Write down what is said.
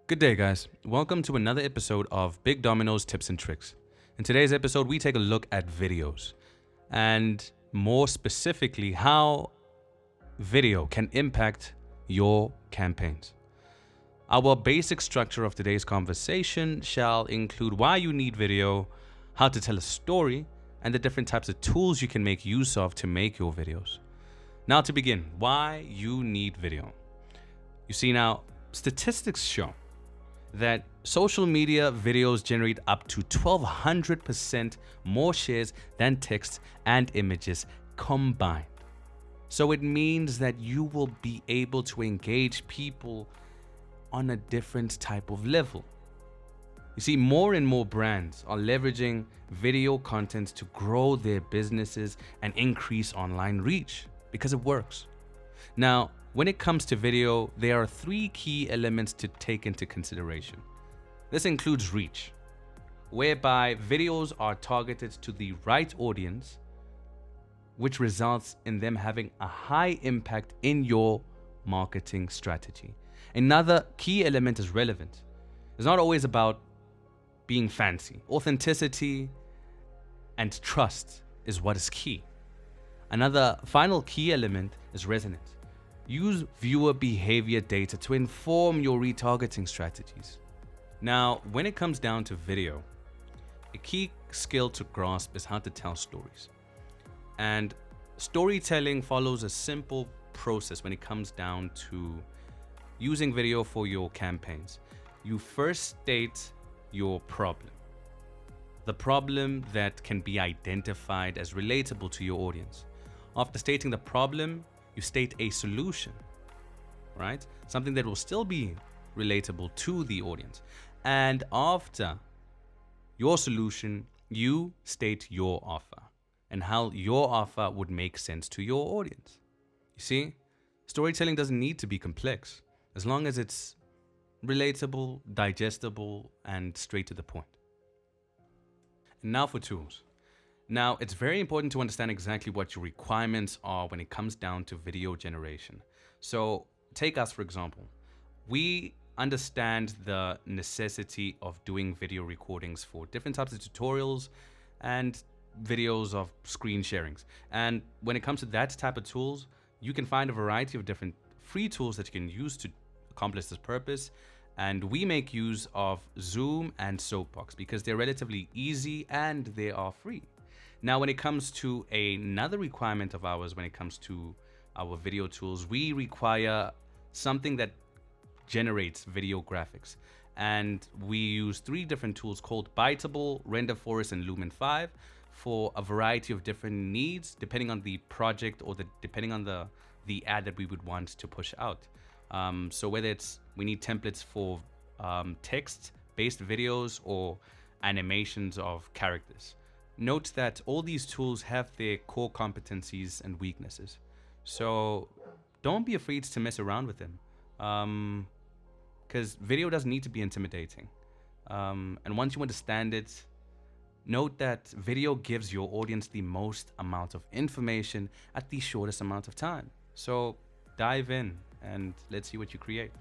Good day, guys. Welcome to another episode of Big Domino's Tips and Tricks. In today's episode, we take a look at videos and more specifically, how video can impact your campaigns. Our basic structure of today's conversation shall include why you need video, how to tell a story, and the different types of tools you can make use of to make your videos. Now, to begin, why you need video. You see, now, statistics show that social media videos generate up to 1,200% more shares than text and images combined. So it means that you will be able to engage people on a different type of level. You see, more and more brands are leveraging video content to grow their businesses and increase online reach because it works. Now, when it comes to video, there are three key elements to take into consideration. This includes reach, whereby videos are targeted to the right audience, which results in them having a high impact in your marketing strategy. Another key element is relevant. It's not always about being fancy. Authenticity and trust is what is key. Another final key element is resonance. Use viewer behavior data to inform your retargeting strategies. Now, when it comes down to video, a key skill to grasp is how to tell stories. And storytelling follows a simple process when it comes down to using video for your campaigns. You first state your problem, the problem that can be identified as relatable to your audience. After stating the problem, you state a solution, right? Something that will still be relatable to the audience. And after your solution, you state your offer and how your offer would make sense to your audience. You see, storytelling doesn't need to be complex as long as it's relatable, digestible, and straight to the point. And now for tools. Now, it's very important to understand exactly what your requirements are when it comes down to video generation. So take us, for example. We understand the necessity of doing video recordings for different types of tutorials and videos of screen sharings. And when it comes to that type of tools, you can find a variety of different free tools that you can use to accomplish this purpose. And we make use of Zoom and Soapbox because they're relatively easy and they are free. Now, when it comes to another requirement of ours, when it comes to our video tools, we require something that generates video graphics. And we use three different tools called Biteable, Render Forest, and Lumen 5 for a variety of different needs, depending on the project or depending on the ad that we would want to push out. So whether it's we need templates for text-based videos or animations of characters. Note that all these tools have their core competencies and weaknesses. So don't be afraid to mess around with them. Because video doesn't need to be intimidating. And once you understand it, note that video gives your audience the most amount of information at the shortest amount of time. So dive in and let's see what you create.